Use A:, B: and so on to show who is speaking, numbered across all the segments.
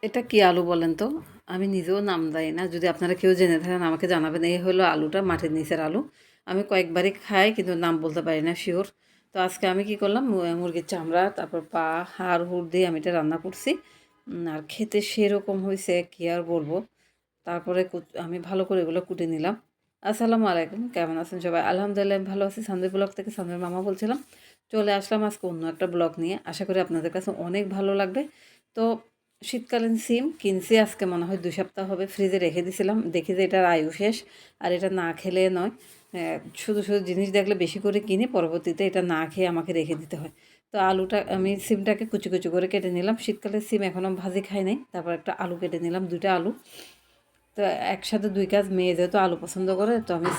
A: এটা কি আলু বলেন তো? আমি নিজেও নাম জানি না। যদি আপনারা কেউ জেনে থাকেন আমাকে জানাবেন। এই হলো আলুটা, মাটির নিচের আলু। আমি কয়েকবারই খাই কিন্তু নাম বলতে পারি না শিওর। তো আজকে আমি কি করলাম, মুরগির চামড়া, তারপর পা, হাড় হুড় দিয়ে আমি এটা রান্না করছি। আর খেতে সেরকম হয়েছে কি আর বলবো। তারপরে আমি ভালো করে এগুলো কুটে নিলাম। আসসালামু আলাইকুম, কেমন আছেন সবাই? আলহামদুলিল্লাহ আমি ভালো আছি। সানভি ব্লগ থেকে সানভীর মামা বলছিলাম। চলে আসলাম আজকে অন্য একটা ব্লগ নিয়ে। আশা করি আপনাদের কাছে অনেক ভালো লাগবে। তো শীতকালীন সিম কিনছি, আজকে মনে হয় 2 সপ্তাহ হবে, ফ্রিজে রেখে দিয়েছিলাম। দেখি যে এটার আয়ু শেষ। আর এটা না খেলে নয়, শুধু শুধু জিনিস দেখলে বেশি করে কিনি, পরবর্তীতে এটা না খেয়ে আমাকে রেখে দিতে হয়। তো আলুটা আমি সিমটাকে কুচি কুচি করে কেটে নিলাম। শীতকালে সিম এখনও ভাজি খাই নাই। তারপর একটা আলু কেটে নিলাম, 2টা আলু। তো একসাথে 2 কাজ, মেয়ে যেহেতু আলু পছন্দ করে, তো আমি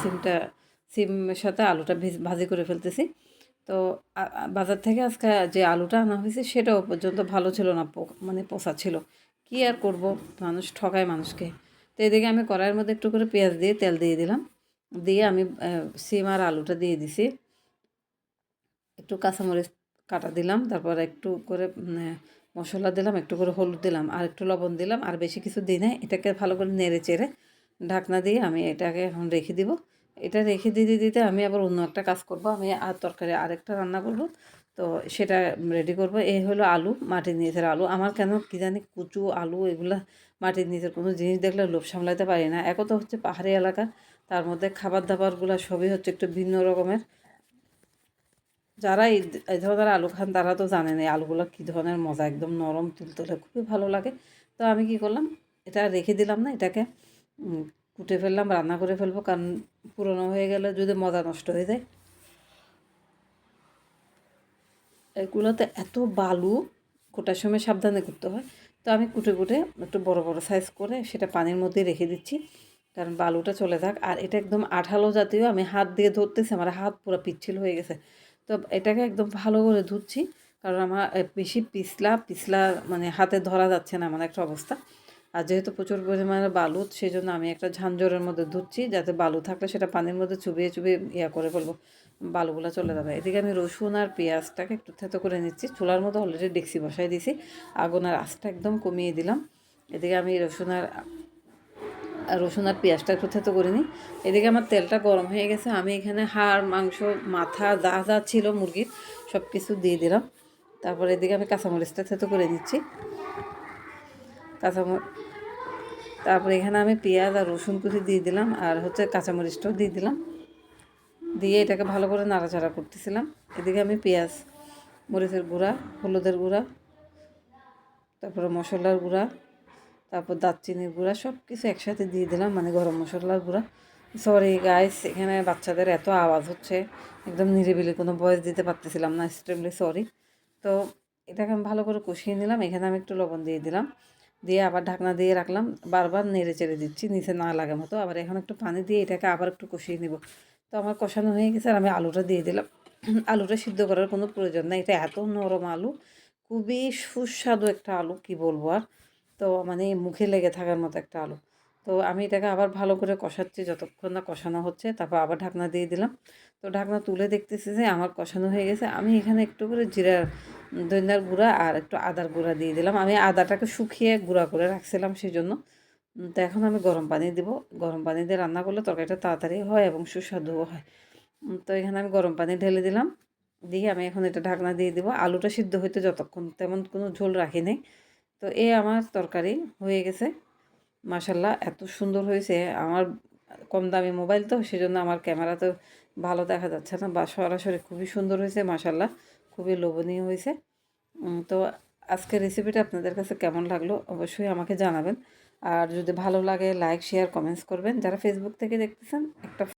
A: সিমের সাথে আলুটা ভাজি করে ফেলতেছি। তো বাজার থেকে আজকে যে আলুটা আনা হয়েছে সেটাও পর্যন্ত ভালো ছিল না, মানে পচা ছিল। কি আর করব, মানুষ ঠকায় মানুষকে। তো এদিকে আমি কড়াইয়ের মধ্যে একটু করে পেঁয়াজ দিয়ে তেল দিয়ে দিলাম। দিয়ে আমি সিম আর আলুটা দিয়ে দিছি। একটু কাঁচামরিচ কাটা দিলাম, তারপর একটু করে মশলা দিলাম, একটু করে হলুদ দিলাম, আর একটু লবণ দিলাম, আর বেশি কিছু দিই নাই। এটাকে ভালো করে নেড়ে চেড়ে ঢাকনা দিয়ে আমি এটাকে এখন রেখে দিব। এটা রেখে দিতে দিতে আমি আবার অন্য একটা কাজ করব, আমি আর তরকারি আরেকটা রান্না করব। তো সেটা রেডি করব। এই হলো আলু, মাটির নিচের আলু। আমার কেন কি জানি কুচু আলু এগুলা, মাটির নিচের কোনো জিনিস দেখলে লোভ সামলাতে পারি না। এক তো হচ্ছে পাহাড়ি এলাকা, তার মধ্যে খাবার দাবারগুলো সবই হচ্ছে একটু ভিন্ন রকমের। যারা এই ধরনের আলু খান তারা তো জানেন এই আলুগুলো কী ধরনের মজা, একদম নরম তুলতুলে, খুবই ভালো লাগে। তো আমি কি করলাম, এটা রেখে দিলাম না, এটাকে কুটে ফেললাম, রান্না করে ফেলবো, কারণ পুরনো হয়ে গেলে যদি মজা নষ্ট হয়ে যায়। এগুলোতে এত বালু, কোটার সময় সাবধানে করতে হয়। তো আমি কুটে কুটে একটু বড় বড় সাইজ করে সেটা পানির মধ্যে রেখে দিচ্ছি, কারণ বালুটা চলে যাক। আর এটা একদম আঠালো জাতীয়, আমি হাত দিয়ে ধরতেছি, আমার হাত পুরো পিচ্ছিল হয়ে গেছে। তো এটাকে একদম ভালো করে ধুচ্ছি, কারণ আমার বেশি পিছলা পিছলা, মানে হাতে ধরা যাচ্ছে না এমন একটা অবস্থা। আর যেহেতু প্রচুর পরিমাণে বালু, সেই জন্য আমি একটা ঝাঁঝরের মধ্যে ধুচ্ছি, যাতে বালু থাকলে সেটা পানির মধ্যে চুবিয়ে চুবিয়ে করে ফেলবো, বালুগুলো চলে যাবে। এদিকে আমি রসুন আর পেঁয়াজটাকে একটু থেতো করে নিচ্ছি। চুলার মধ্যে অলরেডি ডেকচি বসাই দিয়েছি, আগুনের আঁচটা একদম কমিয়ে দিলাম। এদিকে আমি রসুন আর পেঁয়াজটা একটু থেতো করে নিই। এদিকে আমার তেলটা গরম হয়ে গেছে, আমি এখানে হাড় মাংস মাথা যা যা ছিল মুরগির সব কিছু দিয়ে দিলাম। তারপর এদিকে আমি কাঁচামরিচটা থেতো করে নিচ্ছি। কাঁচামরিচ, তারপরে এখানে আমি পেঁয়াজ আর রসুন কুচি দিয়ে দিলাম, আর হচ্ছে কাঁচামরিচটাও দিয়ে দিলাম। দিয়ে এটাকে ভালো করে নাড়াচাড়া করতেছিলাম। এদিকে আমি পেঁয়াজ, মরিচের গুঁড়া, হলুদের গুঁড়া, তারপরে মশলার গুঁড়া, তারপর দারচিনির গুঁড়া সব কিছু একসাথে দিয়ে দিলাম, মানে গরম মশলার গুঁড়া। সরি গাইস, এখানে বাচ্চাদের এত আওয়াজ হচ্ছে, একদম নিরিবিলি, কোনো ভয়েস দিতে পারতেছিলাম না, এক্সট্রিমলি সরি। তো এটাকে আমি ভালো করে কষিয়ে নিলাম। এখানে আমি একটু লবণ দিয়ে দিলাম, দিয়ে আবার ঢাকনা দিয়ে রাখলাম, বারবার নেড়ে চেড়ে দিচ্ছি নিচে না লাগে মতো। আবার এখন একটু পানি দিয়ে এটাকে আবার একটু কষিয়ে নেব। তো আমার কষানো হয়ে গেছে, আর আমি আলুটা দিয়ে দিলাম। আলুটা সিদ্ধ করার কোনো প্রয়োজন নেই, এটা এত নরম আলু, খুবই সুস্বাদু একটা আলু, কি বলবো আর। তো মানে মুখে লেগে থাকার মতো একটা আলু। তো আমি এটাকে আবার ভালো করে কষাচ্ছি, যতক্ষণ না কষানো হচ্ছে। তারপর আবার ঢাকনা দিয়ে দিলাম। তো ঢাকনা তুলে দেখতেছি যে আমার কষানো হয়ে গেছে। আমি এখানে একটু করে ধনিয়ার গুঁড়া আর একটু আদার গুঁড়া দিয়ে দিলাম। আমি আদাটাকে শুকিয়ে গুঁড়া করে রাখছিলাম সেই জন্য। তো এখন আমি গরম পানি দিব। গরম পানি দিয়ে রান্না করলে তরকারিটা তাড়াতাড়ি হয় এবং সুস্বাদুও হয়। তো এখানে আমি গরম পানি ঢেলে দিলাম। দিয়ে আমি এখন এটা ঢাকনা দিয়ে দিব। আলুটা সিদ্ধ হইতে যতক্ষণ, তেমন কোনো ঝোল রাখি নাই। তো এই আমার তরকারি হয়ে গেছে। মাশাল্লাহ এত সুন্দর হয়েছে। আমার কম দামি মোবাইল তো, সেজন্য আমার ক্যামেরাতে ভালো দেখা যাচ্ছে না, বা সরাসরি খুবই সুন্দর হয়েছে মাশাল্লাহ, খুবই লোভনীয় হয়েছে। তো আজকের রেসিপিটা আপনাদের কাছে কেমন লাগলো অবশ্যই আমাকে জানাবেন। আর যদি ভালো লাগে লাইক শেয়ার কমেন্টস করবেন। যারা ফেসবুক থেকে দেখতেছেন, একটা